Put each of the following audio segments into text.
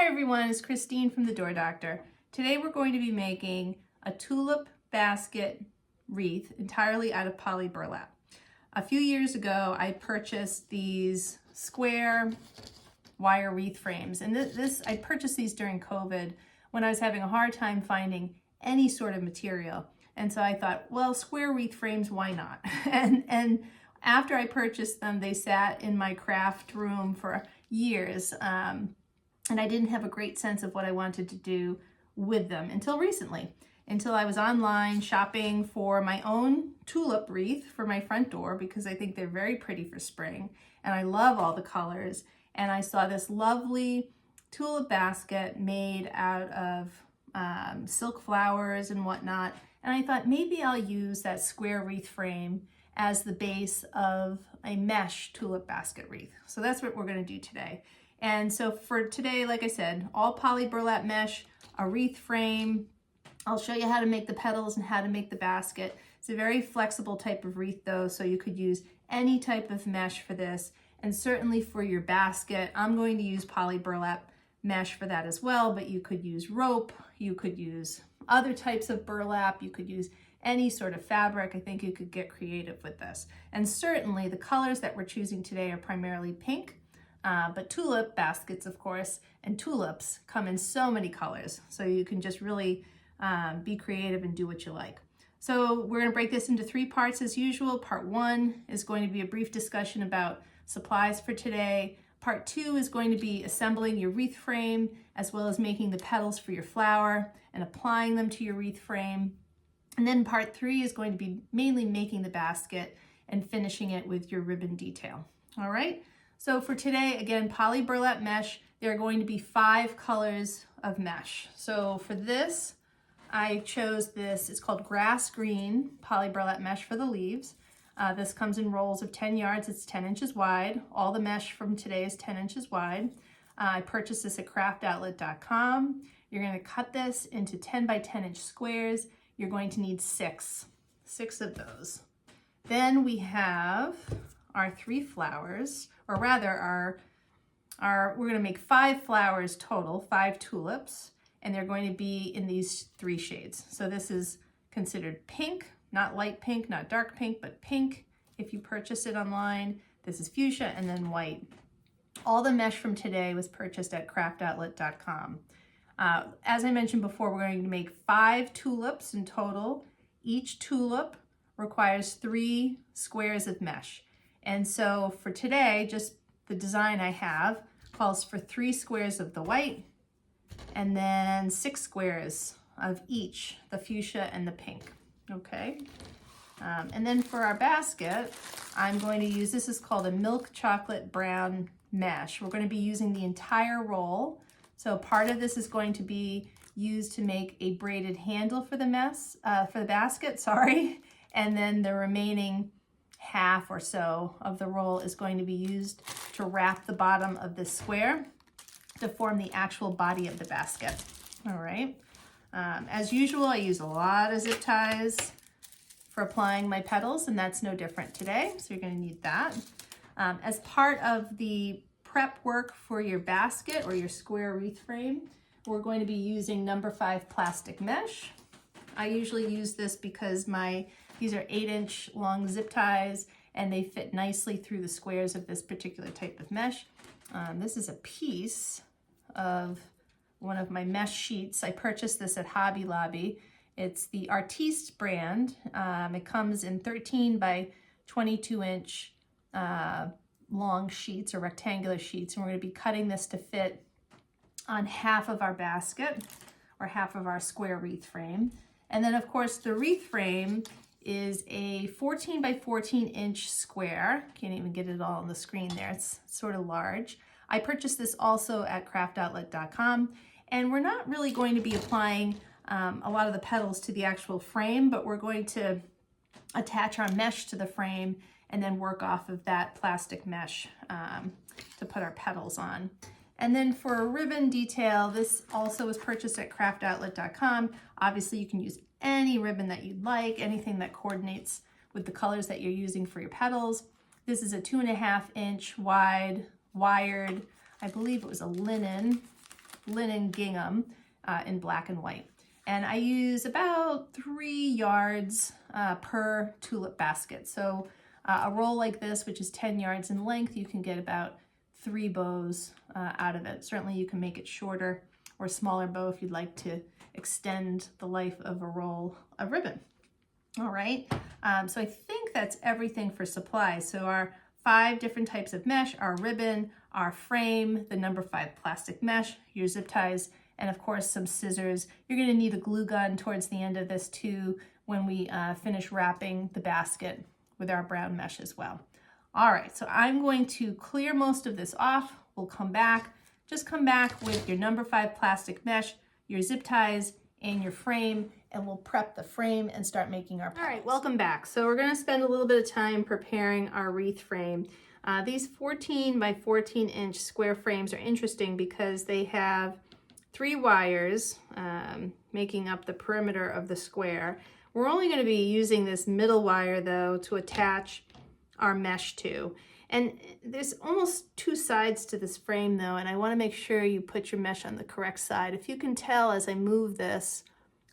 Hi everyone, it's Christine from the Door Doctor. Today we're going to be making a tulip basket wreath entirely out of poly burlap. A few years ago I purchased these square wire wreath frames, and I purchased these during COVID when I was having a hard time finding any sort of material. And so I thought, well, square wreath frames, why not? And after I purchased them, they sat in my craft room for years. And I didn't have a great sense of what I wanted to do with them until recently, until I was online shopping for my own tulip wreath for my front door because I think they're very pretty for spring and I love all the colors. And I saw this lovely tulip basket made out of silk flowers and whatnot. And I thought maybe I'll use that square wreath frame as the base of a mesh tulip basket wreath. So that's what we're going to do today. And so for today, like I said, all poly burlap mesh, a wreath frame. I'll show you how to make the petals and how to make the basket. It's a very flexible type of wreath though, so you could use any type of mesh for this. And certainly for your basket, I'm going to use poly burlap mesh for that as well, but you could use rope, you could use other types of burlap, you could use any sort of fabric. I think you could get creative with this. And certainly the colors that we're choosing today are primarily pink. But tulip baskets, of course, and tulips come in so many colors. So you can just really be creative and do what you like. So we're going to break this into 3 parts as usual. Part 1 is going to be a brief discussion about supplies for today. Part 2 is going to be assembling your wreath frame, as well as making the petals for your flower and applying them to your wreath frame. And then part 3 is going to be mainly making the basket and finishing it with your ribbon detail. All right. So for today, again, poly burlap mesh, there are going to be 5 colors of mesh. So for this, I chose this, it's called grass green poly burlap mesh for the leaves. This comes in rolls of 10 yards, it's 10 inches wide. All the mesh from today is 10 inches wide. I purchased this at craftoutlet.com. You're gonna cut this into 10 by 10 inch squares. You're going to need 6 of those. Then we have our 3 flowers, or rather we're going to make 5 flowers total, 5 tulips, and they're going to be in these 3 shades. So this is considered pink, not light pink, not dark pink, but pink if you purchase it online. This is fuchsia and then white. All the mesh from today was purchased at craftoutlet.com. As I mentioned before, we're going to make 5 tulips in total. Each tulip requires 3 squares of mesh. And so for today, just the design I have calls for 3 squares of the white and then 6 squares of each, the fuchsia and the pink, okay? And then for our basket, I'm going to use, this is called a milk chocolate brown mesh. We're going to be using the entire roll. So part of this is going to be used to make a braided handle for the basket, sorry. And then the remaining half or so of the roll is going to be used to wrap the bottom of this square to form the actual body of the basket. All right. As usual, I use a lot of zip ties for applying my petals, and that's no different today. So you're going to need that. As part of the prep work for your basket or your square wreath frame, we're going to be using number 5 plastic mesh. I usually use this because these are 8-inch long zip ties and they fit nicely through the squares of this particular type of mesh. This is a piece of one of my mesh sheets. I purchased this at Hobby Lobby. It's the Artiste brand. It comes in 13 by 22 inch long sheets or rectangular sheets. And we're going to be cutting this to fit on half of our basket or half of our square wreath frame. And then of course the wreath frame is a 14 by 14 inch square. Can't even get it all on the screen there. It's sort of large. I purchased this also at craftoutlet.com, and we're not really going to be applying a lot of the petals to the actual frame, but we're going to attach our mesh to the frame and then work off of that plastic mesh to put our petals on. And then for a ribbon detail, this also was purchased at craftoutlet.com. Obviously you can use any ribbon that you'd like, anything that coordinates with the colors that you're using for your petals. This is a 2.5 inch wide wired, I believe it was a linen linen gingham in black and white. And I use about 3 yards per tulip basket. So a roll like this, which is 10 yards in length, you can get about 3 bows out of it. Certainly you can make it shorter or smaller bow if you'd like to extend the life of a roll of ribbon. All right, so I think that's everything for supplies. So our 5 different types of mesh, our ribbon, our frame, the number 5 plastic mesh, your zip ties, and of course some scissors. You're gonna need a glue gun towards the end of this too when we finish wrapping the basket with our brown mesh as well. All right, so I'm going to clear most of this off. We'll come back. Just come back with your number 5 plastic mesh, your zip ties, and your frame, and we'll prep the frame and start making our petals. All right, welcome back. So we're gonna spend a little bit of time preparing our wreath frame. These 14 by 14 inch square frames are interesting because they have 3 wires making up the perimeter of the square. We're only gonna be using this middle wire though to attach our mesh to. And there's almost 2 sides to this frame though, and I wanna make sure you put your mesh on the correct side. If you can tell as I move this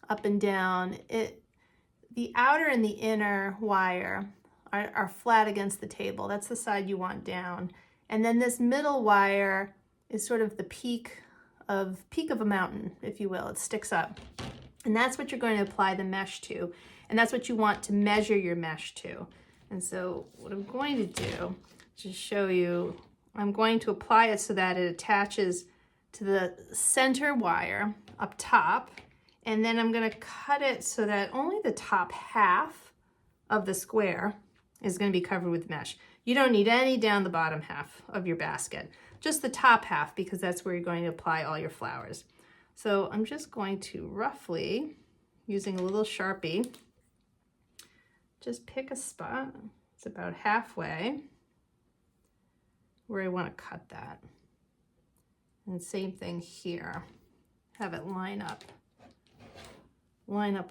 up and down, the outer and the inner wire are flat against the table. That's the side you want down. And then this middle wire is sort of the peak of a mountain, if you will. It sticks up. And that's what you're going to apply the mesh to. And that's what you want to measure your mesh to. And so what I'm going to do, just show you, I'm going to apply it so that it attaches to the center wire up top. And then I'm gonna cut it so that only the top half of the square is gonna be covered with mesh. You don't need any down the bottom half of your basket, just the top half, because that's where you're going to apply all your flowers. So I'm just going to roughly, using a little Sharpie, just pick a spot. It's about halfway where I want to cut that. And same thing here. Have it line up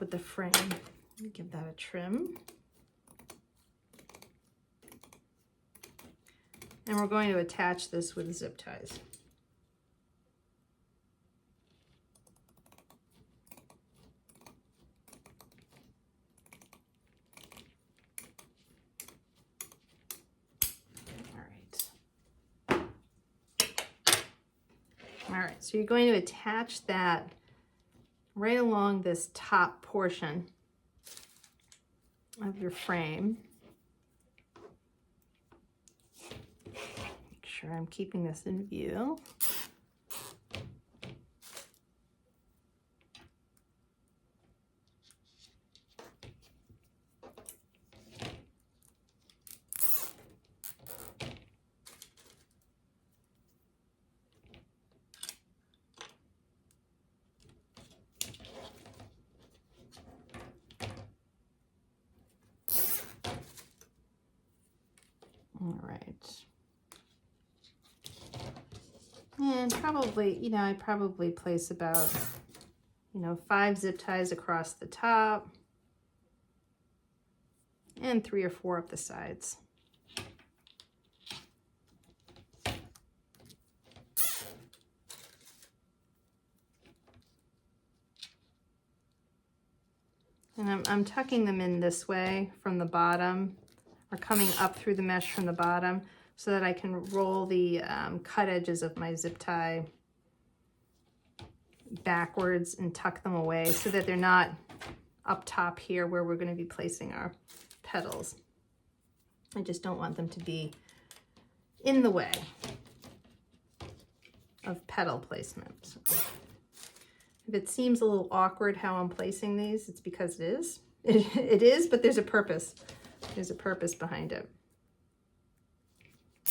with the frame. Give that a trim. And we're going to attach this with zip ties. All right, so you're going to attach that right along this top portion of your frame. Make sure I'm keeping this in view. All right. And probably, I probably place about, 5 zip ties across the top and 3 or 4 up the sides. And I'm tucking them in this way from the bottom, or coming up through the mesh from the bottom, so that I can roll the cut edges of my zip tie backwards and tuck them away so that they're not up top here where we're going to be placing our petals. I just don't want them to be in the way of petal placement. So if it seems a little awkward how I'm placing these, it's because it is. It is, but there's a purpose. There's a purpose behind it.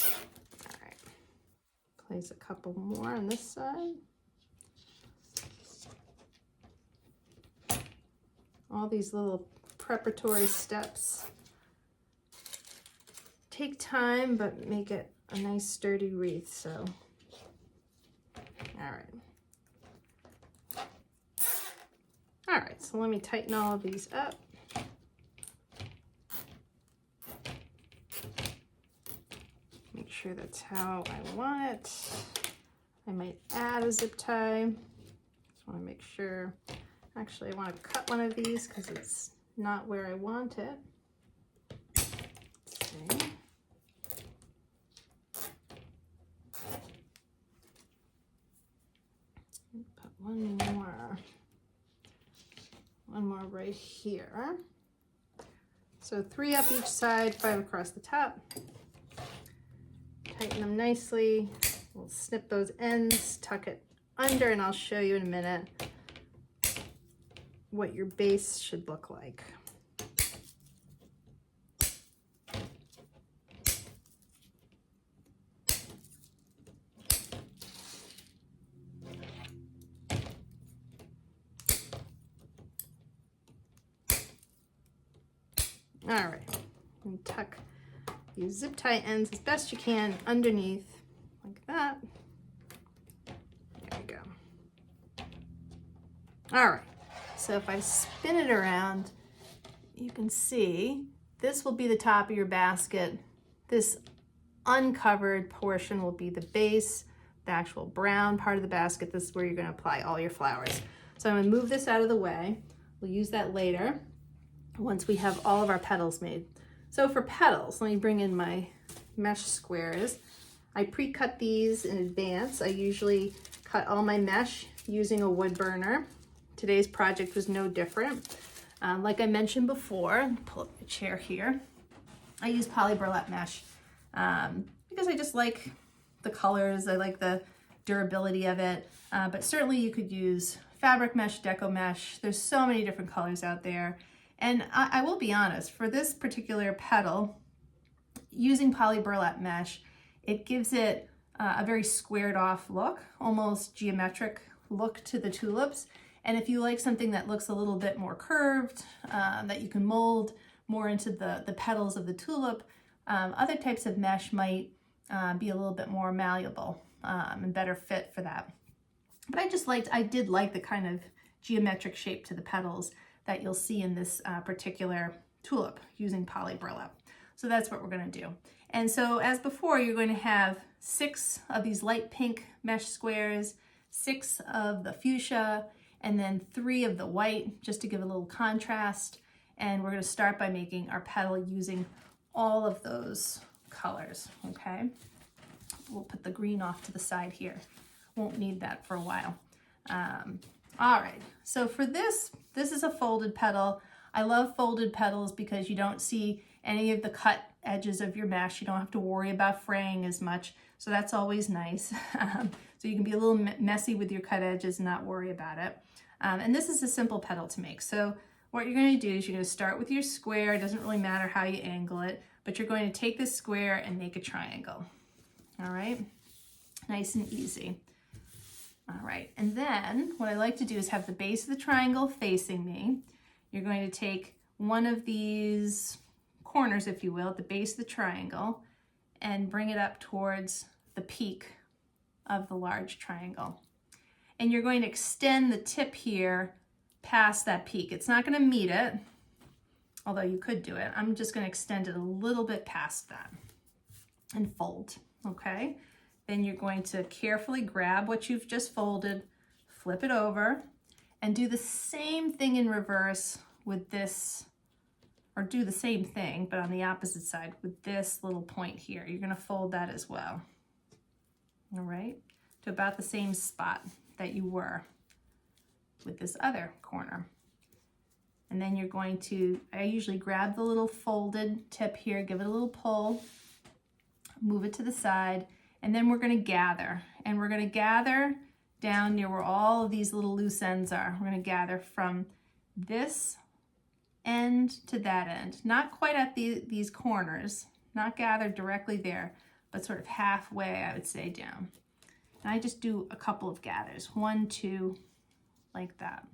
All right. Place a couple more on this side. All these little preparatory steps take time, but make it a nice sturdy wreath. So, all right, so let me tighten all of these up. Make sure that's how I want it. I might add a zip tie. Just want to make sure. Actually, I want to cut one of these because it's not where I want it. Let's see. Put one more right here. So 3 up each side, 5 across the top. Tighten them nicely. We'll snip those ends, tuck it under, and I'll show you in a minute what your base should look like. All right, and tuck these zip tie ends as best you can underneath, like that. There you go. All right, so if I spin it around, you can see this will be the top of your basket. This uncovered portion will be the base, the actual brown part of the basket. This is where you're going to apply all your flowers. So I'm going to move this out of the way. We'll use that later once we have all of our petals made. So for petals, let me bring in my mesh squares. I pre-cut these in advance. I usually cut all my mesh using a wood burner. Today's project was no different. Like I mentioned before, pull up the chair here, I use poly burlap mesh because I just like the colors, I like the durability of it, but certainly you could use fabric mesh, deco mesh. There's so many different colors out there. And I will be honest, for this particular petal, using poly burlap mesh, it gives it a very squared off look, almost geometric look to the tulips. And if you like something that looks a little bit more curved, that you can mold more into the petals of the tulip, other types of mesh might be a little bit more malleable and better fit for that. But I did like the kind of geometric shape to the petals that you'll see in this particular tulip using poly burlap. So that's what we're going to do. And so as before, you're going to have 6 of these light pink mesh squares, 6 of the fuchsia, and then 3 of the white, just to give a little contrast. And we're going to start by making our petal using all of those colors, okay? We'll put the green off to the side here. Won't need that for a while. All right, so for this is a folded petal. I love folded petals because you don't see any of the cut edges of your mesh. You don't have to worry about fraying as much, so that's always nice. So you can be a little messy with your cut edges and not worry about it. And this is a simple petal to make. So what you're going to do is you're going to start with your square. It doesn't really matter how you angle it, but you're going to take this square and make a triangle. All right, nice and easy. All right, and then what I like to do is have the base of the triangle facing me. You're going to take one of these corners, if you will, at the base of the triangle and bring it up towards the peak of the large triangle. And you're going to extend the tip here past that peak. It's not going to meet it, although you could do it. I'm just going to extend it a little bit past that and fold, okay? Then you're going to carefully grab what you've just folded, flip it over, and do the same thing in reverse with this, or do the same thing, but on the opposite side with this little point here. You're going to fold that as well, all right, to about the same spot that you were with this other corner. And then you're going to, I usually grab the little folded tip here, give it a little pull, move it to the side, and then we're going to gather. And we're going to gather down near where all of these little loose ends are. We're going to gather from this end to that end. Not quite at these corners, not gathered directly there, but sort of halfway, I would say, down. And I just do a couple of gathers, 1, 2, like that.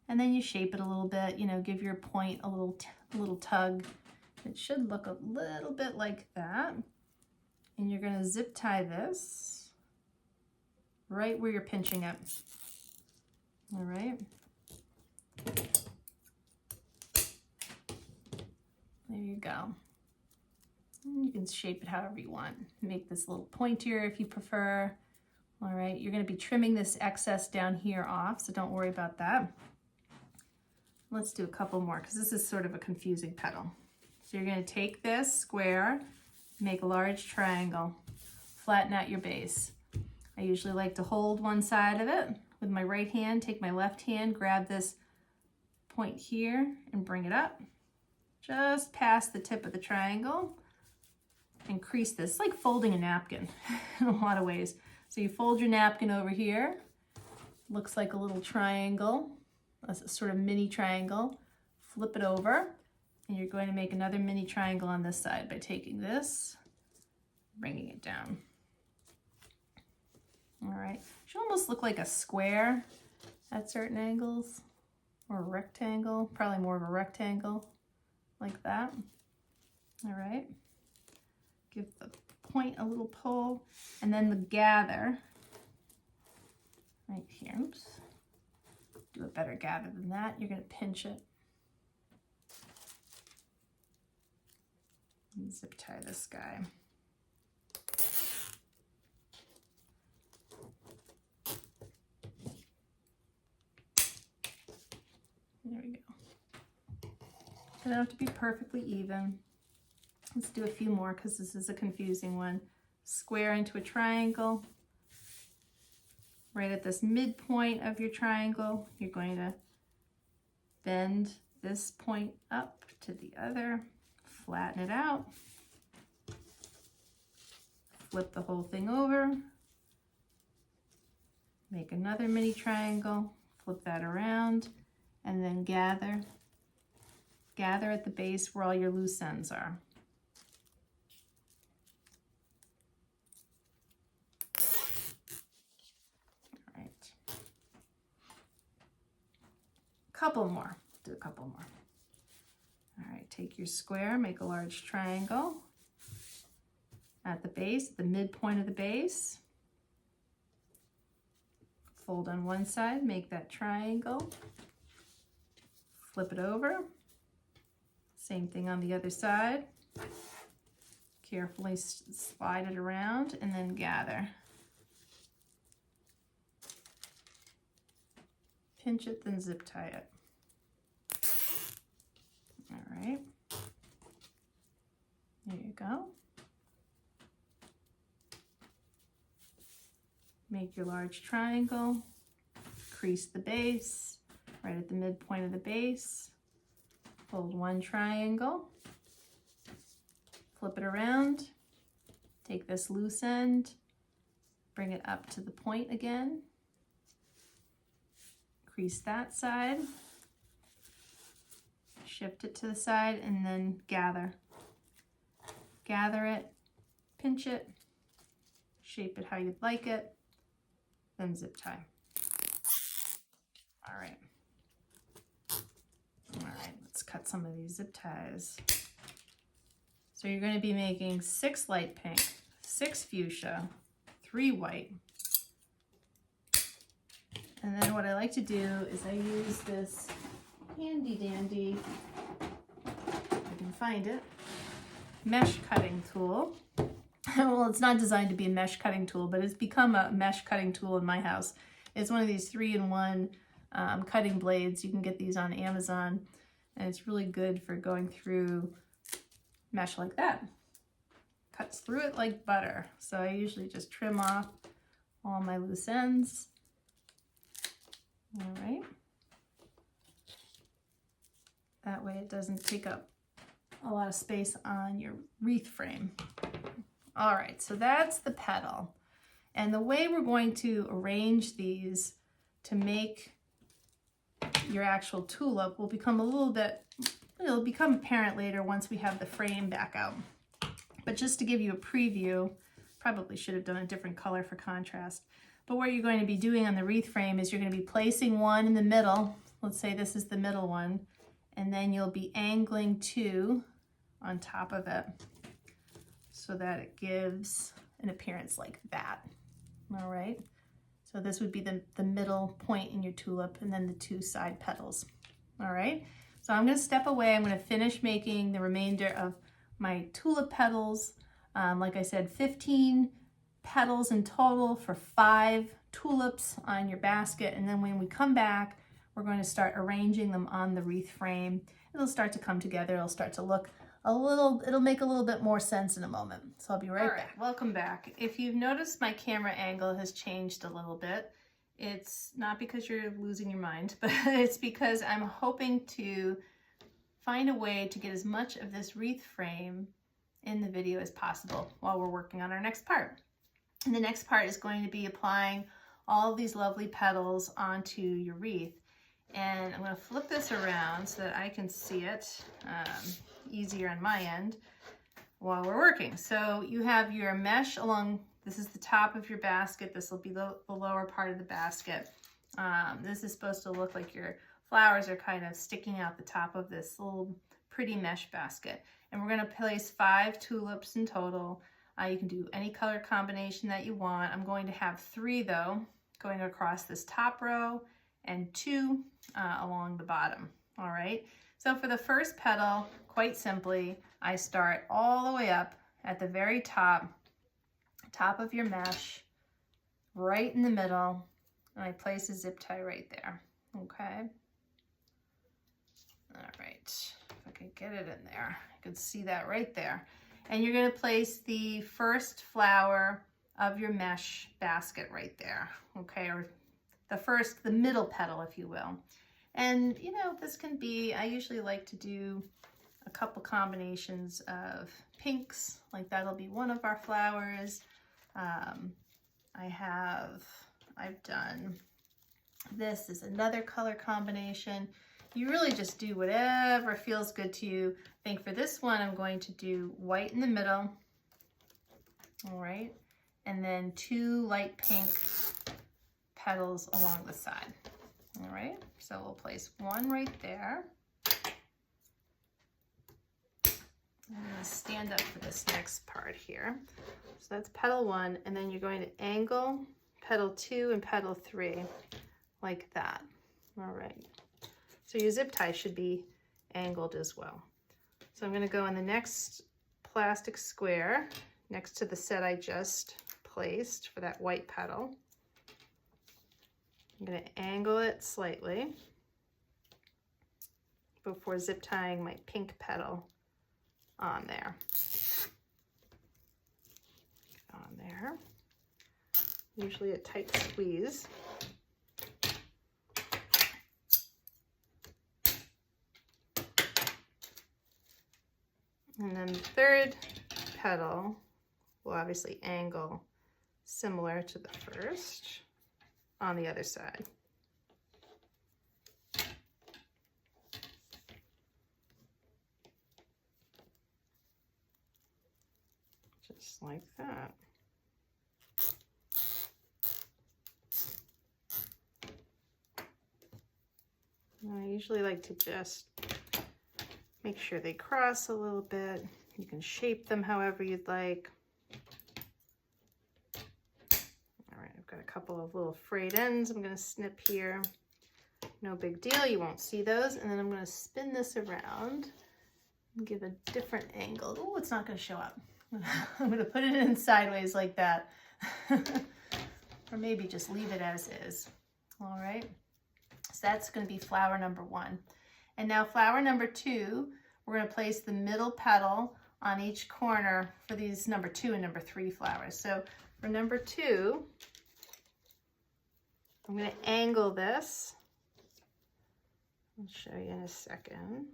And then you shape it a little bit, you know, give your point a little tug. It should look a little bit like that. And you're going to zip tie this right where you're pinching it. All right. There you go. And you can shape it however you want. Make this a little pointier if you prefer, All right, you're going to be trimming this excess down here off, so don't worry about that. Let's do a couple more because this is sort of a confusing petal. So you're going to take this square, make a large triangle, flatten out your base. I usually like to hold one side of it with my right hand, take my left hand, grab this point here and bring it up just past the tip of the triangle and crease this. It's like folding a napkin in a lot of ways. So you fold your napkin over here, looks like a little triangle, a sort of mini triangle, flip it over, and you're going to make another mini triangle on this side by taking this, bringing it down. All right, should almost look like a square at certain angles, or a rectangle, probably more of a rectangle, like that. All right, give the point a little pull, and then the gather right here. Oops, do a better gather than that. You're going to pinch it and zip tie this guy. There we go. They don't have to be perfectly even. Let's do a few more because this is a confusing one. Square into a triangle. Right at this midpoint of your triangle, you're going to bend this point up to the other, flatten it out, flip the whole thing over, make another mini triangle, flip that around, and then gather at the base where all your loose ends are. All right. Couple more. Do a couple more. All right, take your square, make a large triangle at the base, the midpoint of the base. Fold on one side, make that triangle. Flip it over. Same thing on the other side. Carefully slide it around and then gather. Pinch it, then zip tie it. All right. There you go. Make your large triangle, crease the base right at the midpoint of the base, fold one triangle, flip it around, take this loose end, bring it up to the point again, crease that side, shift it to the side, and then gather. Gather it, pinch it, shape it how you'd like it, then zip tie. All right. All right, let's cut some of these zip ties. So you're going to be making 6 light pink, 6 fuchsia, 3 white. And then what I like to do is I use this handy dandy, if I can find it, mesh cutting tool. Well, it's not designed to be a mesh cutting tool, but it's become a mesh cutting tool in my house. It's one of these 3-in-1 cutting blades. You can get these on Amazon, and it's really good for going through mesh like that. Cuts through it like butter. So I usually just trim off all my loose ends. All right. That way it doesn't take up a lot of space on your wreath frame. All right, so that's the petal. And the way we're going to arrange these to make your actual tulip will become a little bit, it'll become apparent later once we have the frame back out. But just to give you a preview, probably should have done a different color for contrast. But what you're going to be doing on the wreath frame is you're going to be placing one in the middle. Let's say this is the middle one. And then you'll be angling 2 on top of it so that it gives an appearance like that. All right. So this would be the middle point in your tulip, and then the 2 side petals. All right. So I'm going to step away. I'm going to finish making the remainder of my tulip petals. Like I said, 15 petals in total for 5 tulips on your basket. And then when we come back, we're going to start arranging them on the wreath frame. It'll start to come together. It'll start to look it'll make a little bit more sense in a moment. So I'll be right back. Welcome back. If you've noticed, my camera angle has changed a little bit. It's not because you're losing your mind, but it's because I'm hoping to find a way to get as much of this wreath frame in the video as possible while we're working on our next part. And the next part is going to be applying all of these lovely petals onto your wreath. And I'm going to flip this around so that I can see it easier on my end while we're working. So you have your mesh along, this is the top of your basket. This will be the lower part of the basket. This is supposed to look like your flowers are kind of sticking out the top of this little pretty mesh basket. And we're going to place 5 tulips in total. You can do any color combination that you want. I'm going to have 3 though, going across this top row and 2 along the bottom. All right. So for the first petal, quite simply, I start all the way up at the very top of your mesh, right in the middle, and I place a zip tie right there. Okay. All right. If I could get it in there, I could see that right there. And you're going to place the first flower of your mesh basket right there. Okay. Or the middle petal, if you will. And, you know, this can be, I usually like to do a couple combinations of pinks, like that'll be one of our flowers. I've done, this is another color combination. You really just do whatever feels good to you. I think for this one, I'm going to do white in the middle. All right. And then 2 light pink petals along the side. All right, so we'll place 1 right there. I'm going to stand up for this next part here. So that's petal 1, and then you're going to angle petal 2 and petal 3 like that. All right, so your zip tie should be angled as well. So I'm going to go in the next plastic square next to the set I just placed for that white petal. I'm going to angle it slightly before zip tying my pink petal on there. Get on there. Usually a tight squeeze. And then the third petal will obviously angle similar to the first on the other side. Just like that. And I usually like to just make sure they cross a little bit. You can shape them however you'd like. Got a couple of little frayed ends I'm going to snip here. No big deal, you won't see those. And then I'm going to spin this around and give a different angle. Oh, it's not going to show up. I'm going to put it in sideways like that. Or maybe just leave it as is. All right. So that's going to be flower number 1. And now flower number 2, we're going to place the middle petal on each corner for these number 2 and number 3 flowers. So for number 2, I'm going to angle this. I'll show you in a second.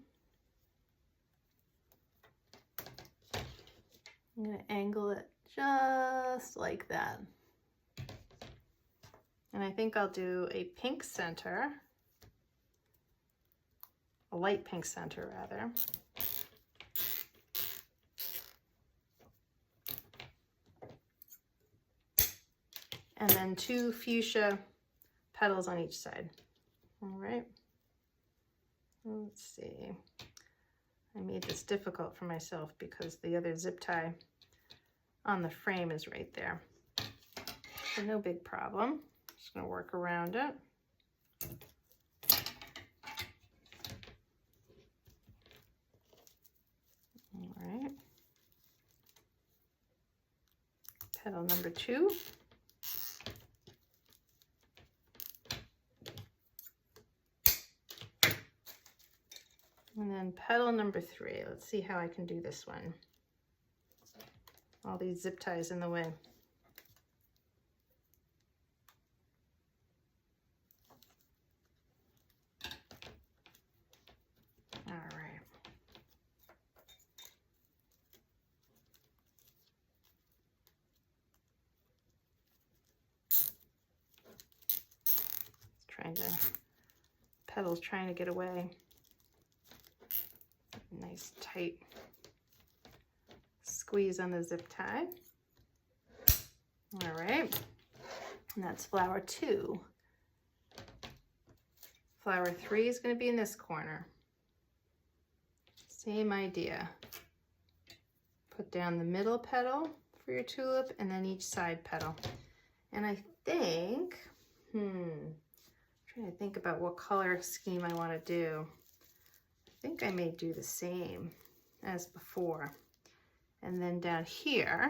I'm going to angle it just like that. And I think I'll do a pink center, a light pink center rather. And then 2 fuchsia petals on each side. All right. Let's see. I made this difficult for myself because the other zip tie on the frame is right there. So no big problem. Just going to work around it. All right. petal number 2. And then petal number 3. Let's see how I can do this one. All these zip ties in the way. All right. Petals trying to get away. Nice tight squeeze on the zip tie. All right, and that's flower 2. Flower 3 is going to be in this corner. Same idea. Put down the middle petal for your tulip and then each side petal. And I think, trying to think about what color scheme I want to do. I think I may do the same as before. And then down here,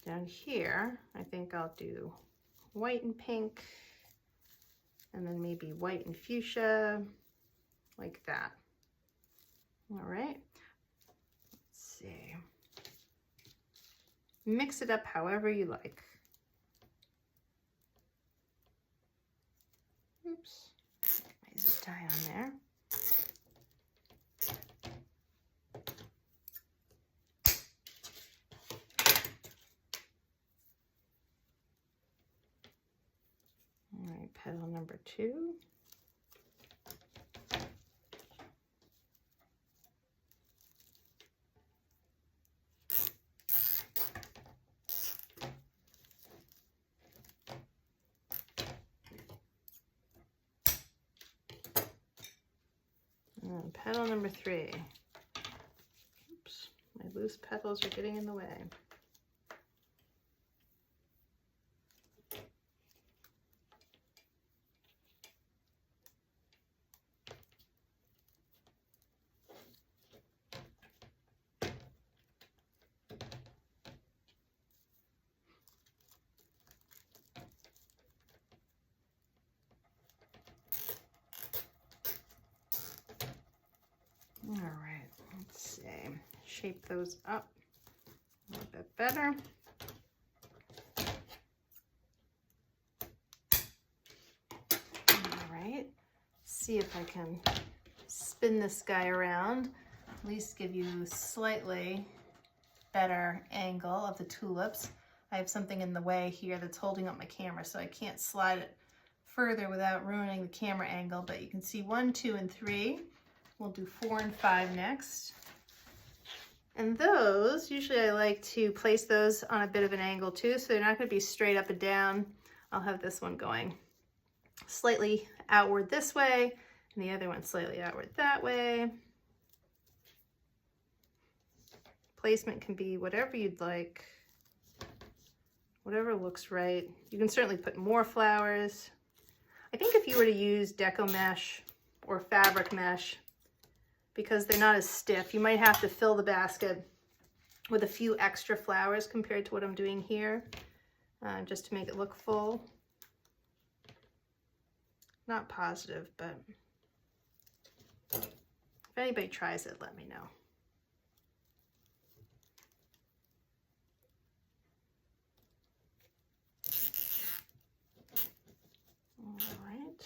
I think I'll do white and pink, and then maybe white and fuchsia, like that. All right, let's see. Mix it up however you like. Oops, get my zip tie on there. All right, petal number 2. And petal number 3. Oops, my loose petals are getting in the way. All right, let's see, shape those up a little bit better. All right, see if I can spin this guy around, at least give you a slightly better angle of the tulips. I have something in the way here that's holding up my camera, so I can't slide it further without ruining the camera angle, but you can see 1, 2, and 3. We'll do 4 and 5 next. And those, usually I like to place those on a bit of an angle too, so they're not going to be straight up and down. I'll have this one going slightly outward this way, and the other one slightly outward that way. Placement can be whatever you'd like, whatever looks right. You can certainly put more flowers. I think if you were to use deco mesh or fabric mesh, because they're not as stiff, you might have to fill the basket with a few extra flowers compared to what I'm doing here, just to make it look full. Not positive, but if anybody tries it, let me know. All right.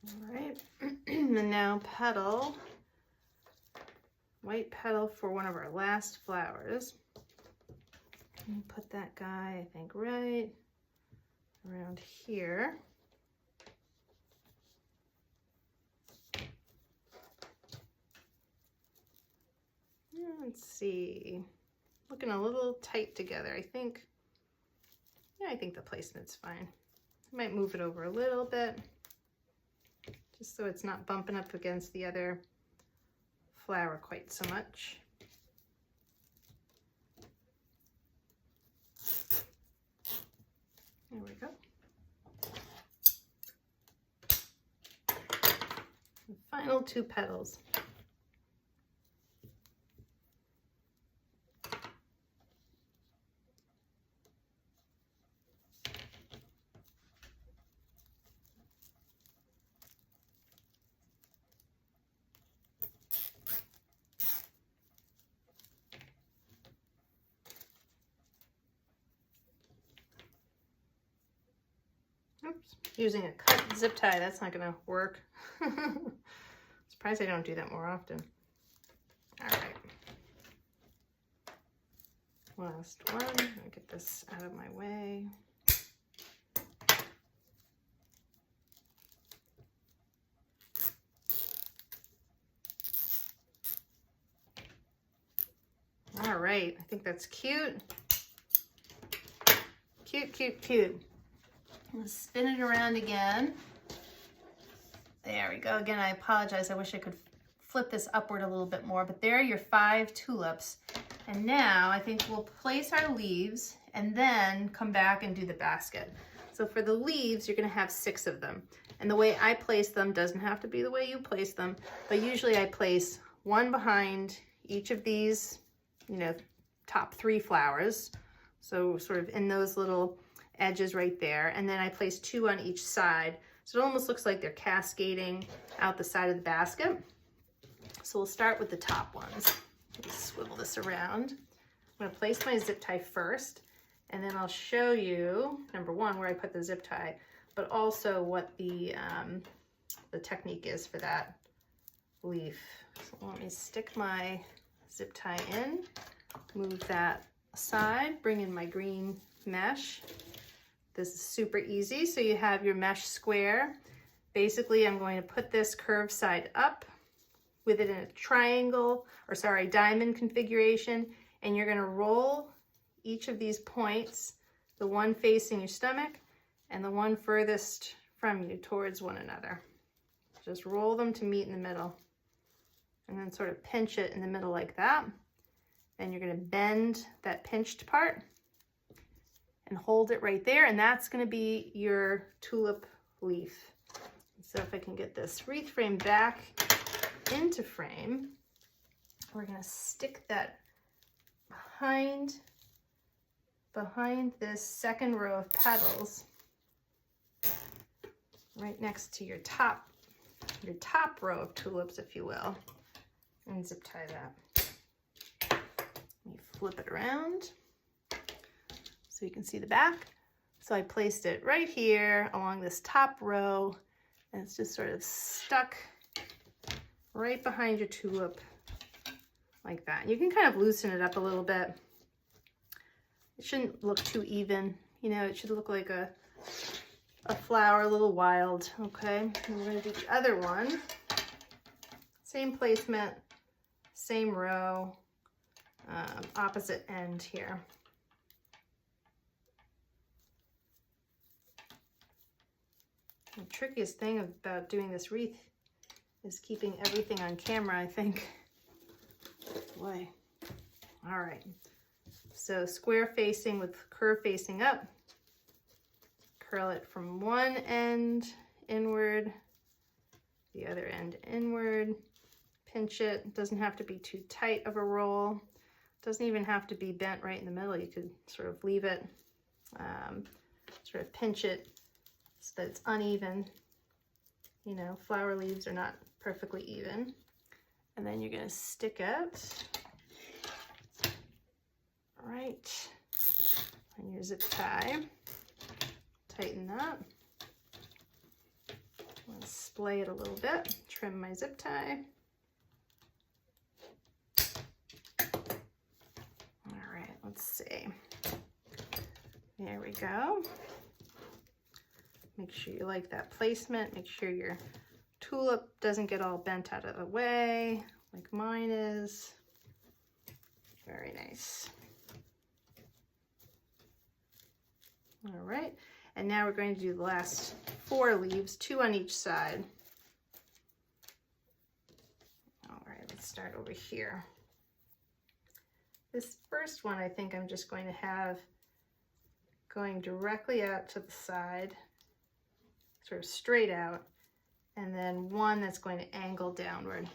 All right, and now petal, white petal for one of our last flowers. And put that guy, I think, right around here. Let's see, looking a little tight together. I think the placement's fine. I might move it over a little bit, just so it's not bumping up against the other flower quite so much. There we go. The final 2 petals. Oops, using a cut zip tie, that's not gonna work. Surprised I don't do that more often. All right. Last one, I'll get this out of my way. All right, I think that's cute. Cute, cute, cute. Let's spin it around again. There we go. Again, I apologize. I wish I could flip this upward a little bit more, but there are your 5 tulips. And now I think we'll place our leaves and then come back and do the basket. So for the leaves, you're gonna have 6 of them. And the way I place them doesn't have to be the way you place them, but usually I place 1 behind each of these, you know, top 3 flowers. So sort of in those little edges right there, and then I place 2 on each side, so it almost looks like they're cascading out the side of the basket. So we'll start with the top ones. Let me swivel this around. I'm going to place my zip tie first, and then I'll show you, number 1, where I put the zip tie, but also what the technique is for that leaf. So let me stick my zip tie in, move that aside, bring in my green mesh. This is super easy. So you have your mesh square. Basically, I'm going to put this curved side up with it in a triangle, or sorry, diamond configuration, and you're gonna roll each of these points, the one facing your stomach and the one furthest from you towards one another. Just roll them to meet in the middle, and then sort of pinch it in the middle like that. And you're gonna bend that pinched part and hold it right there, and that's going to be your tulip leaf. So if I can get this wreath frame back into frame, we're going to stick that behind this second row of petals, right next to your top row of tulips, if you will, and zip tie that. Let me flip it around so you can see the back. So I placed it right here along this top row, and it's just sort of stuck right behind your tulip like that. You can kind of loosen it up a little bit. It shouldn't look too even. You know, it should look like a flower, a little wild, okay? And we're gonna do the other one. Same placement, same row, opposite end here. The trickiest thing about doing this wreath is keeping everything on camera, I think. Boy. All right. So square facing with curve facing up. Curl it from one end inward, the other end inward. Pinch it. It doesn't have to be too tight of a roll. It doesn't even have to be bent right in the middle. You could sort of leave it, sort of pinch it so that it's uneven. You know, flower leaves are not perfectly even. And then you're going to stick it right on your zip tie. Tighten that. I'm going to splay it a little bit. Trim my zip tie. All right, let's see. There we go. Make sure you like that placement. Make sure your tulip doesn't get all bent out of the way like mine is. Very nice. All right, and now we're going to do the last 4 leaves, 2 on each side. All right, let's start over here. This first one I think I'm just going to have going directly out to the side, sort of straight out, and then one that's going to angle downward.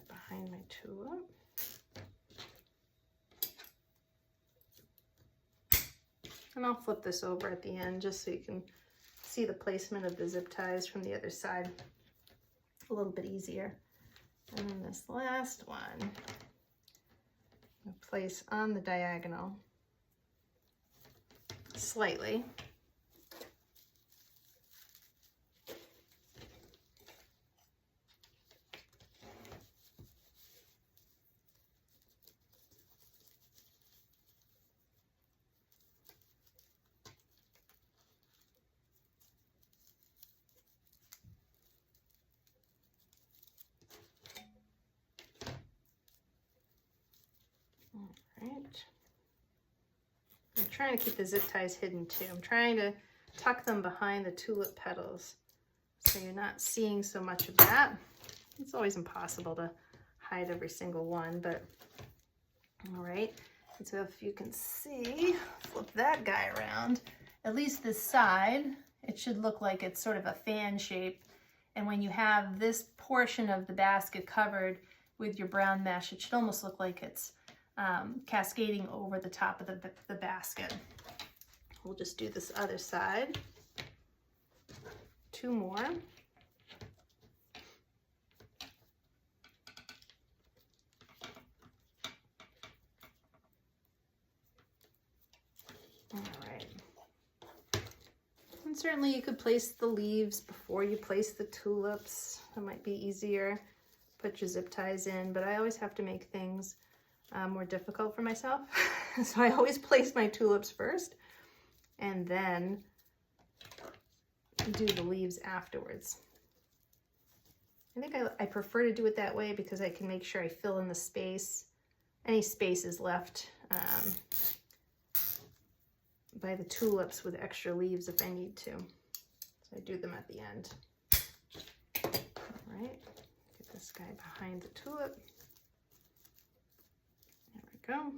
Behind my tulip. And I'll flip this over at the end just so you can see the placement of the zip ties from the other side a little bit easier. And then this last one, I'll place on the diagonal slightly. Right. I'm trying to keep the zip ties hidden too. I'm trying to tuck them behind the tulip petals so you're not seeing so much of that. It's always impossible to hide every single one, but all right. And so if you can see, flip that guy around, at least this side, it should look like it's sort of a fan shape. And when you have this portion of the basket covered with your brown mesh, it should almost look like it's cascading over the top of the basket. We'll just do this other side. 2 more. All right. And certainly you could place the leaves before you place the tulips. That might be easier. Put your zip ties in, but I always have to make things more difficult for myself. So I always place my tulips first and then do the leaves afterwards. I think I prefer to do it that way because I can make sure I fill in the space, any spaces left by the tulips with extra leaves if I need to. So I do them at the end. All right, get this guy behind the tulip. There we go.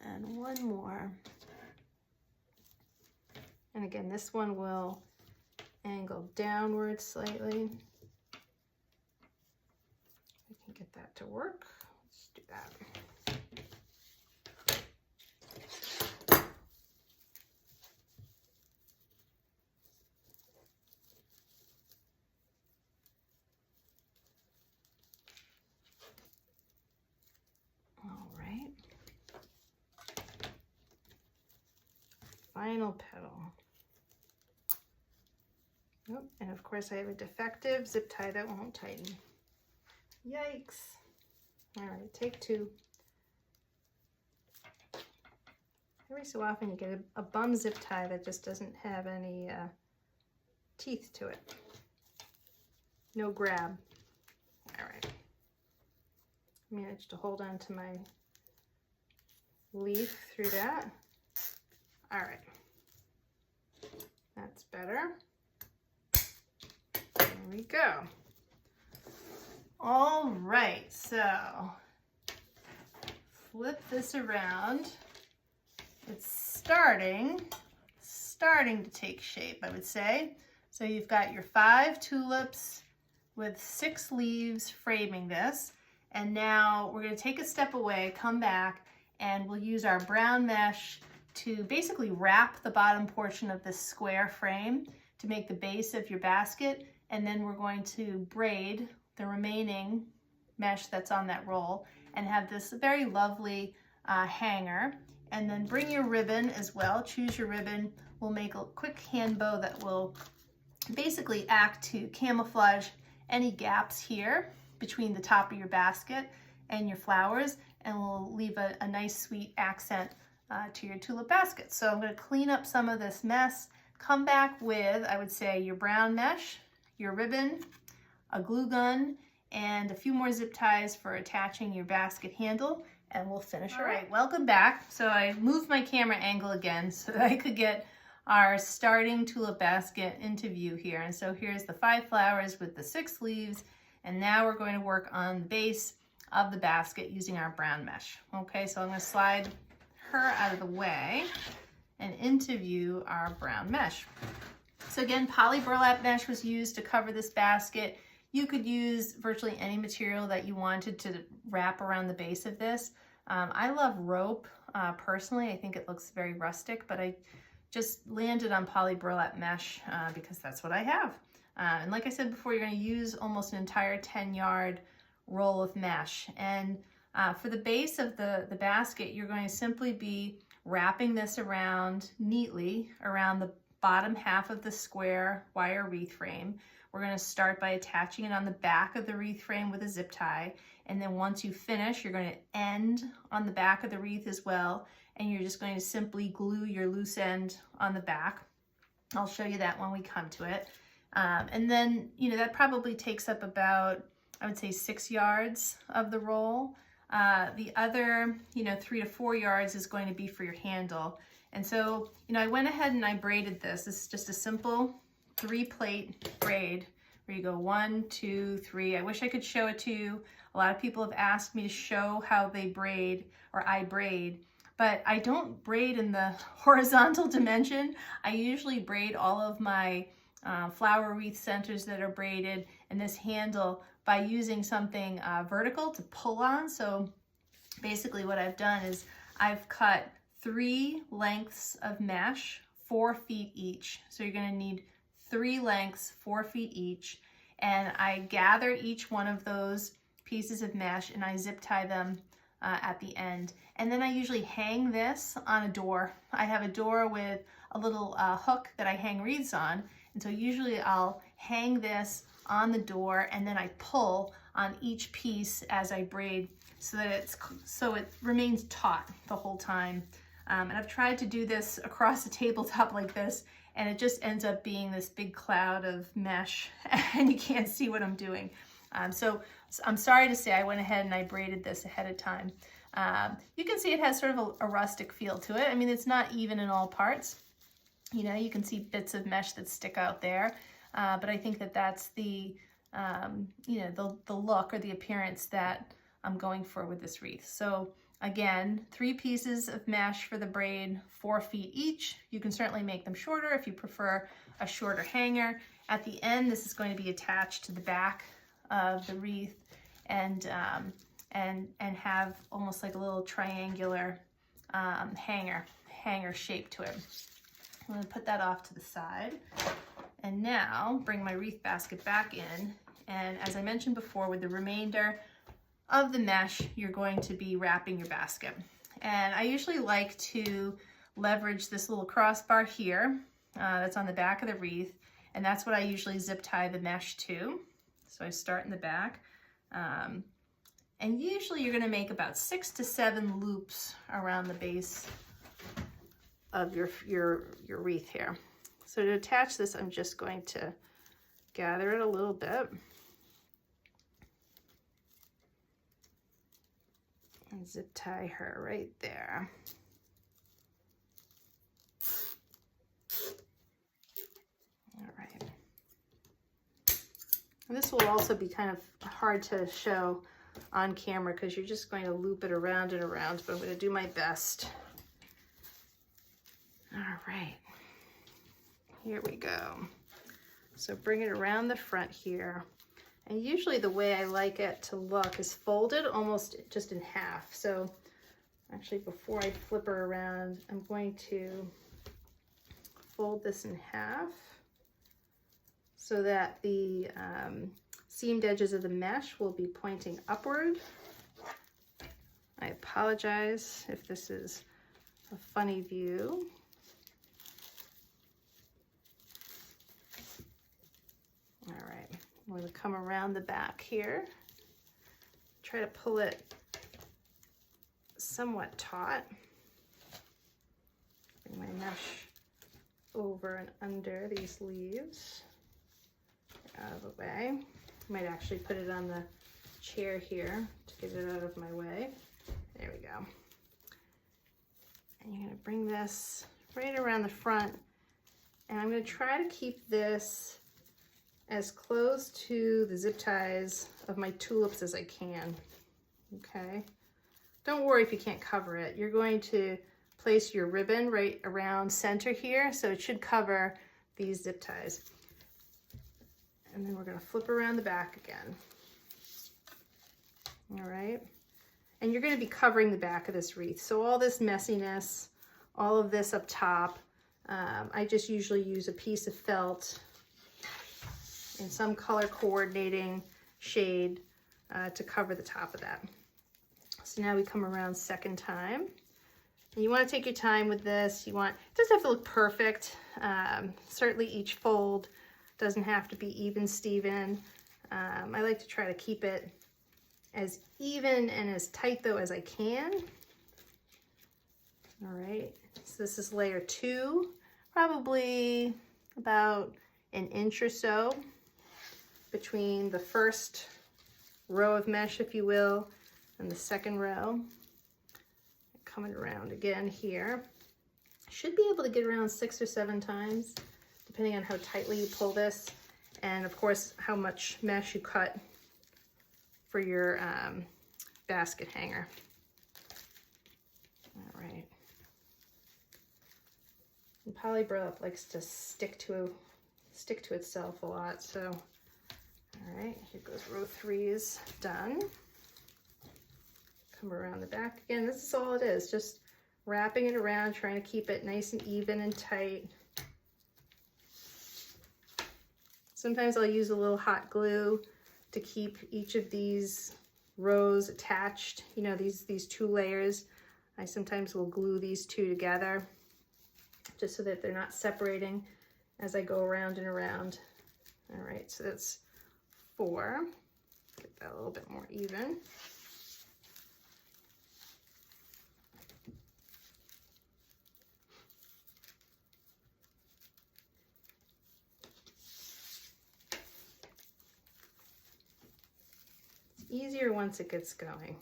And one more. And again, this one will angle downward slightly. We can get that to work. Let's do that. Final petal. Oh, and of course I have a defective zip tie that won't tighten. Yikes. All right, take 2. Every so often you get a bum zip tie that just doesn't have any teeth to it. No grab. All right. Managed to hold on to my leaf through that. All right, that's better. There we go. All right, so flip this around. It's starting to take shape, I would say. So you've got your 5 tulips with 6 leaves framing this. And now we're going to take a step away, come back, and we'll use our brown mesh to basically wrap the bottom portion of this square frame to make the base of your basket. And then we're going to braid the remaining mesh that's on that roll and have this very lovely hanger. And then bring your ribbon as well. Choose your ribbon. We'll make a quick hand bow that will basically act to camouflage any gaps here between the top of your basket and your flowers, and will leave a nice sweet accent to your tulip basket. So I'm going to clean up some of this mess, come back with, I would say, your brown mesh, your ribbon, a glue gun, and a few more zip ties for attaching your basket handle, and we'll finish. All right, welcome back. So I moved my camera angle again so that I could get our starting tulip basket into view here. And so here's the 5 flowers with the 6 leaves, and now we're going to work on the base of the basket using our brown mesh. Okay, so I'm going to slide her out of the way and into view our brown mesh. So again, poly burlap mesh was used to cover this basket. You could use virtually any material that you wanted to wrap around the base of this. I love rope personally. I think it looks very rustic, but I just landed on poly burlap mesh because that's what I have. And like I said before, you're going to use almost an entire 10-yard roll of mesh. And for the base of the basket, you're going to simply be wrapping this around neatly around the bottom half of the square wire wreath frame. We're going to start by attaching it on the back of the wreath frame with a zip tie. And then once you finish, you're going to end on the back of the wreath as well. And you're just going to simply glue your loose end on the back. I'll show you that when we come to it. And then, that probably takes up about, I would say, 6 yards of the roll. The other, 3 to 4 yards is going to be for your handle. And so, I went ahead and I braided this. This is just a simple 3-plate braid where you go 1, 2, 3. I wish I could show it to you. A lot of people have asked me to show how they braid, or I braid, but I don't braid in the horizontal dimension. I usually braid all of my flower wreath centers that are braided and this handle by using something vertical to pull on. So basically what I've done is I've cut 3 lengths of mesh, 4 feet each. So you're going to need 3 lengths, 4 feet each. And I gather each one of those pieces of mesh and I zip tie them at the end. And then I usually hang this on a door. I have a door with a little hook that I hang wreaths on. And so usually I'll hang this on the door and then I pull on each piece as I braid so that it remains taut the whole time. And I've tried to do this across the tabletop like this, and it just ends up being this big cloud of mesh and you can't see what I'm doing. So I'm sorry to say I went ahead and I braided this ahead of time. You can see it has sort of a rustic feel to it. I mean, it's not even in all parts. You can see bits of mesh that stick out there. But I think that that's the look or the appearance that I'm going for with this wreath. So again, 3 pieces of mesh for the braid, 4 feet each. You can certainly make them shorter if you prefer a shorter hanger. At the end, this is going to be attached to the back of the wreath and have almost like a little triangular hanger shape to it. I'm going to put that off to the side. And now bring my wreath basket back in. And as I mentioned before, with the remainder of the mesh, you're going to be wrapping your basket. And I usually like to leverage this little crossbar here that's on the back of the wreath. And that's what I usually zip tie the mesh to. So I start in the back. And usually you're going to make about 6 to 7 loops around the base of your wreath here. So to attach this, I'm just going to gather it a little bit and zip tie her right there. All right. And this will also be kind of hard to show on camera because you're just going to loop it around and around, but I'm going to do my best. All right. Here we go. So bring it around the front here. And usually the way I like it to look is folded almost just in half. So actually before I flip her around, I'm going to fold this in half so that the seamed edges of the mesh will be pointing upward. I apologize if this is a funny view. All right, I'm going to come around the back here. Try to pull it somewhat taut. Bring my mesh over and under these leaves. Out of the way. I might actually put it on the chair here to get it out of my way. There we go. And you're going to bring this right around the front, and I'm going to try to keep this as close to the zip ties of my tulips as I can. Okay, don't worry if you can't cover it. You're going to place your ribbon right around center here, so it should cover these zip ties. And then we're going to flip around the back again. All right, and you're going to be covering the back of this wreath, so all this messiness, all of this up top, I just usually use a piece of felt in some color coordinating shade to cover the top of that. So now we come around second time. And you want to take your time with this. It doesn't have to look perfect. Certainly each fold doesn't have to be even Steven. I like to try to keep it as even and as tight though as I can. All right, so this is layer 2, probably about an inch or so between the first row of mesh, if you will, and the second row. Coming around again here. Should be able to get around 6 or 7 times, depending on how tightly you pull this, and of course how much mesh you cut for your basket hanger. All right. And poly burlap likes to stick to itself a lot, so all right, here goes row 3 is done. Come around the back again. This is all it is, just wrapping it around, trying to keep it nice and even and tight. Sometimes I'll use a little hot glue to keep each of these rows attached. You know, these 2 layers. I sometimes will glue these 2 together just so that they're not separating as I go around and around. All right, so that's 4. Get that a little bit more even. Easier once it gets going,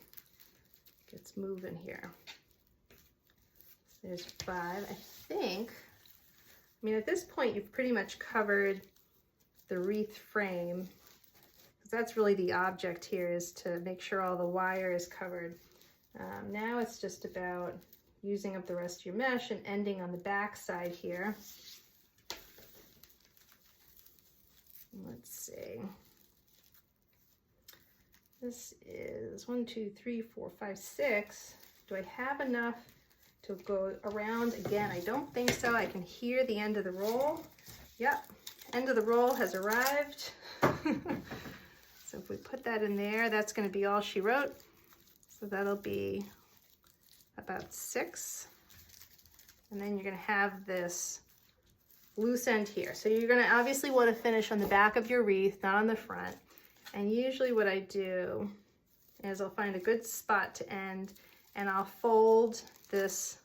gets moving here. So there's 5, I think. I mean, at this point, you've pretty much covered the wreath frame, because that's really the object here, is to make sure all the wire is covered. Now it's just about using up the rest of your mesh and ending on the back side here. Let's see. This is 1, 2, 3, 4, 5, 6. Do I have enough to go around again? I don't think so. I can hear the end of the roll. Yep, end of the roll has arrived. So if we put that in there, that's going to be all she wrote. So that'll be about 6. And then you're going to have this loose end here. So you're going to obviously want to finish on the back of your wreath, not on the front. And usually what I do is I'll find a good spot to end, and I'll fold this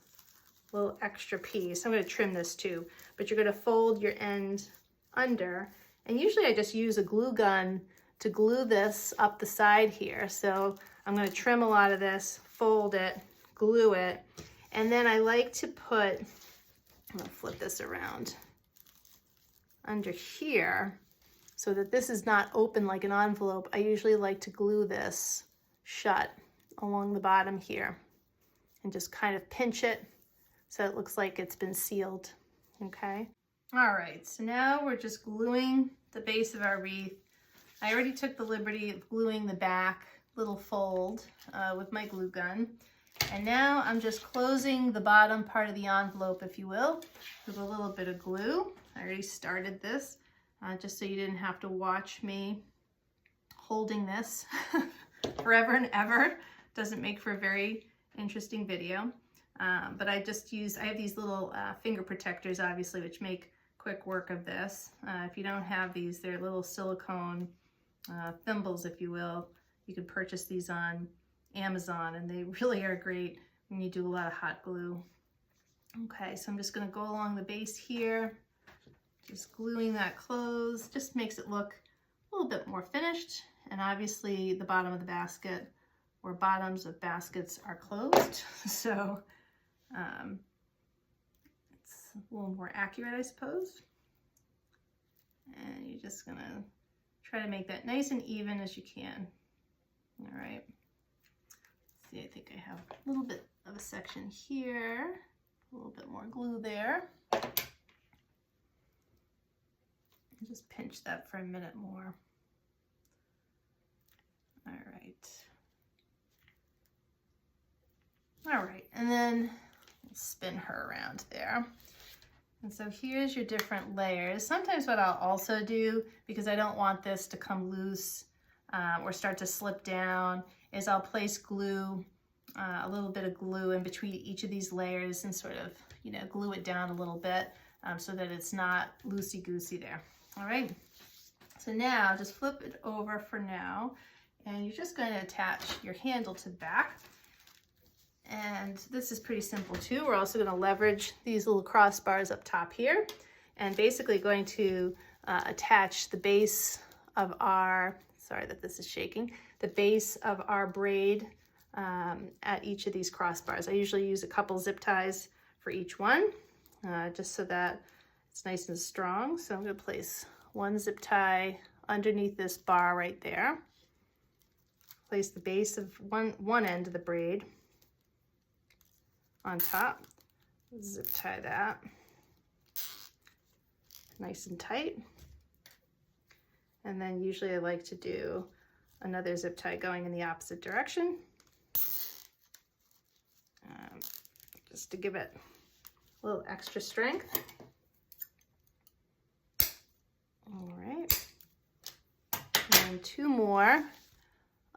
little extra piece. I'm going to trim this too, but you're going to fold your end under. And usually I just use a glue gun to glue this up the side here. So I'm going to trim a lot of this, fold it, glue it, and then I like to put, I'm going to flip this around, under here, so that this is not open like an envelope. I usually like to glue this shut along the bottom here and just kind of pinch it so it looks like it's been sealed, okay? All right, so now we're just gluing the base of our wreath. I already took the liberty of gluing the back little fold with my glue gun. And now I'm just closing the bottom part of the envelope, if you will, with a little bit of glue. I already started this. Just so you didn't have to watch me holding this forever and ever. Doesn't make for a very interesting video. But I have these little finger protectors, obviously, which make quick work of this. If you don't have these, they're little silicone thimbles, if you will. You can purchase these on Amazon, and they really are great when you do a lot of hot glue. Okay, so I'm just going to go along the base here, just gluing that closed. Just makes it look a little bit more finished. And obviously the bottom of the basket, or bottoms of baskets, are closed, so it's a little more accurate, I suppose. And you're just gonna try to make that nice and even as you can. All right. Let's see, I think I have a little bit of a section here, a little bit more glue there. And just pinch that for a minute more. All right. All right, and then spin her around there. And so here's your different layers. Sometimes what I'll also do, because I don't want this to come loose or start to slip down, is I'll place glue, a little bit of glue in between each of these layers and sort of, you know, glue it down a little bit so that it's not loosey-goosey there. All right, so now just flip it over for now, and you're just going to attach your handle to the back. And this is pretty simple too. We're also going to leverage these little crossbars up top here, and basically going to attach the base of our, sorry that this is shaking, the base of our braid at each of these crossbars. I usually use a couple zip ties for each one, just so that it's nice and strong. So I'm going to place one zip tie underneath this bar right there. Place the base of one end of the braid on top, zip tie that nice and tight. And then usually I like to do another zip tie going in the opposite direction, just to give it a little extra strength. All right, and two more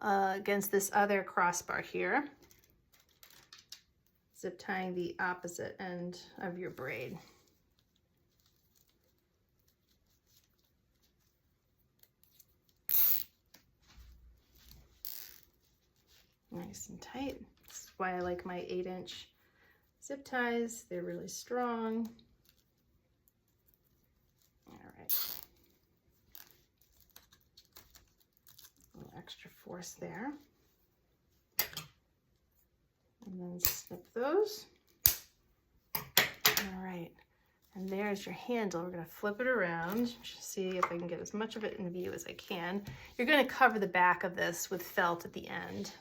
against this other crossbar here, zip tying the opposite end of your braid. Nice and tight. This is why I like my 8-inch zip ties. They're really strong. All right. A little extra force there. And then snip those. All right, and there's your handle. We're gonna flip it around, just see if I can get as much of it in view as I can. You're gonna cover the back of this with felt at the end.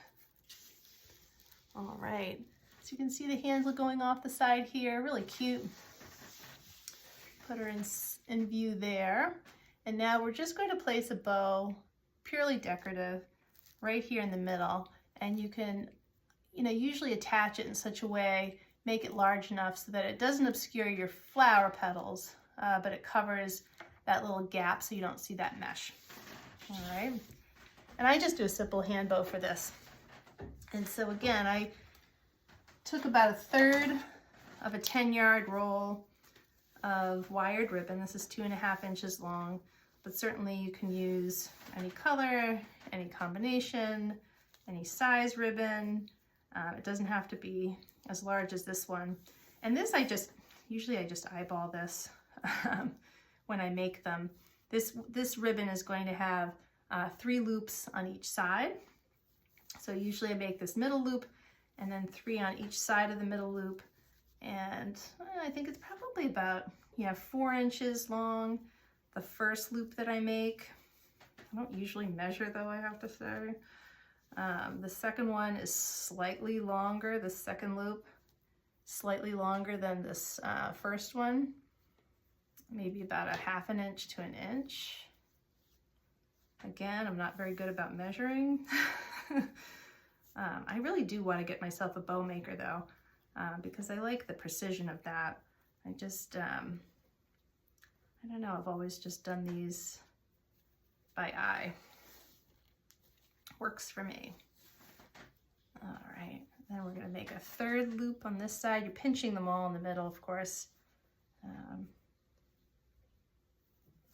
All right, so you can see the handle going off the side here, really cute. Put her in view there. And now we're just going to place a bow, purely decorative, right here in the middle. And you can, you know, usually attach it in such a way, make it large enough so that it doesn't obscure your flower petals, but it covers that little gap so you don't see that mesh. All right, and I just do a simple hand bow for this. And so again, I took about 1/3 of a 10-yard roll of wired ribbon. This is 2.5 inches long, but certainly you can use any color, any combination, any size ribbon. It doesn't have to be as large as this one. And this usually I just eyeball this when I make them. This ribbon is going to have 3 loops on each side. So usually I make this middle loop and then 3 on each side of the middle loop. And I think it's probably about 4 inches long, the first loop that I make. I don't usually measure though, I have to say. The second one is slightly longer, the second loop, slightly longer than this first one, maybe about 1/2 inch to 1 inch. Again, I'm not very good about measuring. I really do want to get myself a bow maker though, because I like the precision of that. I just, I don't know, I've always just done these by eye. Works for me. All right, Then we're gonna make a third loop on this side. You're pinching them all in the middle, of course. Of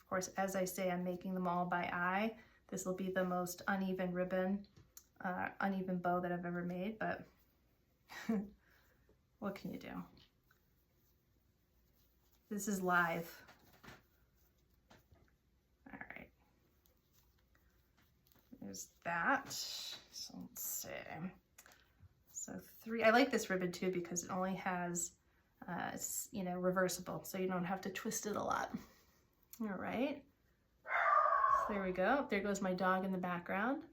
course, as I say, I'm making them all by eye. This will be the most uneven ribbon, uneven bow that I've ever made, but what can you do? This is live. All right. There's that. So let's see. So 3, I like this ribbon too because it only has, it's, you know, reversible, so you don't have to twist it a lot. All right, so there we go. There goes my dog in the background.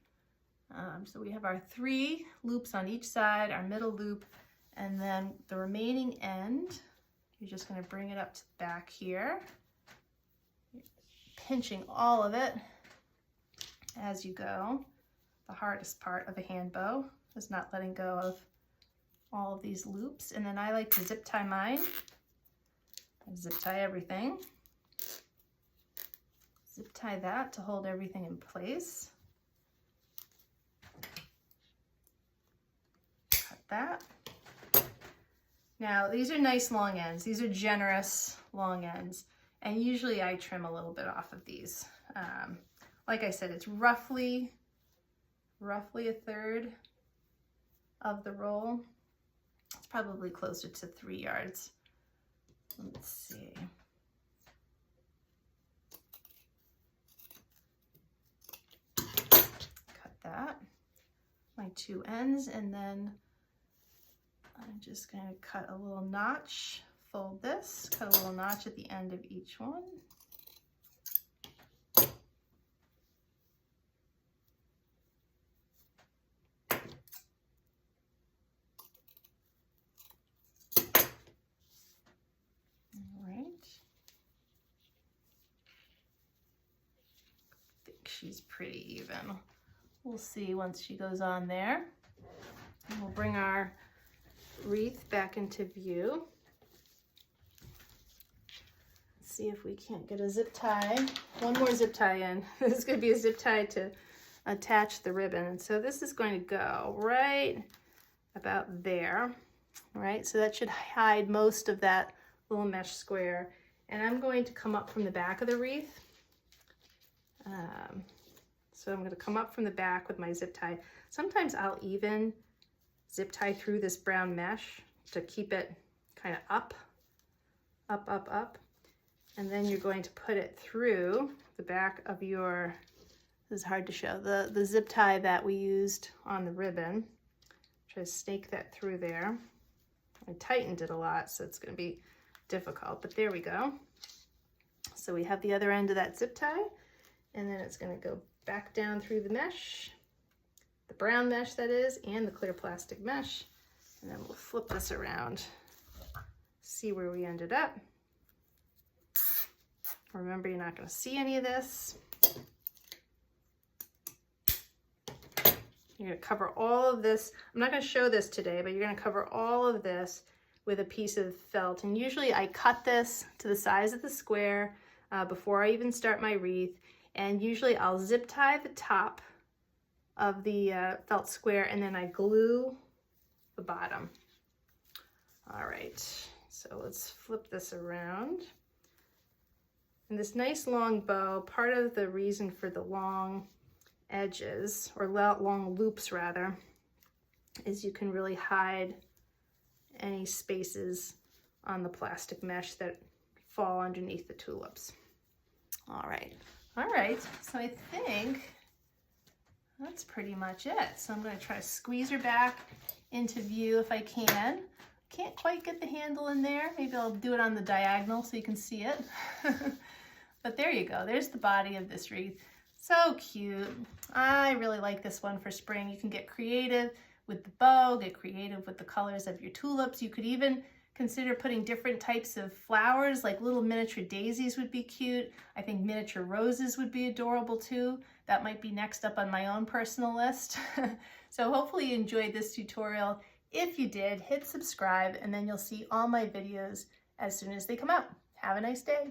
So we have our 3 loops on each side, our middle loop, and then the remaining end, you're just gonna bring it up to the back here, pinching all of it as you go. The hardest part of a hand bow is not letting go of all of these loops. And then I like to zip tie mine. I zip tie everything. Zip tie that to hold everything in place. Cut that. Now these are nice long ends. These are generous long ends. And usually I trim a little bit off of these. Like I said, it's roughly a third of the roll. It's probably closer to 3 yards. Let's see. Cut that, my 2 ends, and then I'm just going to cut a little notch, fold this, cut a little notch at the end of each one. She's pretty even. We'll see once she goes on there. And we'll bring our wreath back into view. Let's see if we can't get a zip tie. One more zip tie in. This is going to be a zip tie to attach the ribbon. And so this is going to go right about there. All right, so that should hide most of that little mesh square. And I'm going to come up from the back of the wreath. So I'm going to come up from the back with my zip tie. Sometimes I'll even zip tie through this brown mesh to keep it kind of up. And then you're going to put it through the back of your, this is hard to show, the zip tie that we used on the ribbon. Try to snake that through there. I tightened it a lot, so it's going to be difficult, but there we go. So we have the other end of that zip tie. And then it's going to go back down through the mesh, the brown mesh that is, and the clear plastic mesh. And then we'll flip this around, see where we ended up. Remember, you're not going to see any of this. You're going to cover all of this. I'm not going to show this today, but you're going to cover all of this with a piece of felt. And usually I cut this to the size of the square before I even start my wreath. And usually I'll zip tie the top of the felt square and then I glue the bottom. All right, so let's flip this around. And this nice long bow, part of the reason for the long edges, or long loops rather, is you can really hide any spaces on the plastic mesh that fall underneath the tulips. All right, so I think that's pretty much it. So I'm going to try to squeeze her back into view if I can. Can't quite get the handle in there. Maybe I'll do it on the diagonal so you can see it. But there you go. There's the body of this wreath. So cute. I really like this one for spring. You can get creative with the bow, get creative with the colors of your tulips. You could even consider putting different types of flowers, like little miniature daisies would be cute. I think miniature roses would be adorable too. That might be next up on my own personal list. So hopefully you enjoyed this tutorial. If you did, hit subscribe and then you'll see all my videos as soon as they come out. Have a nice day.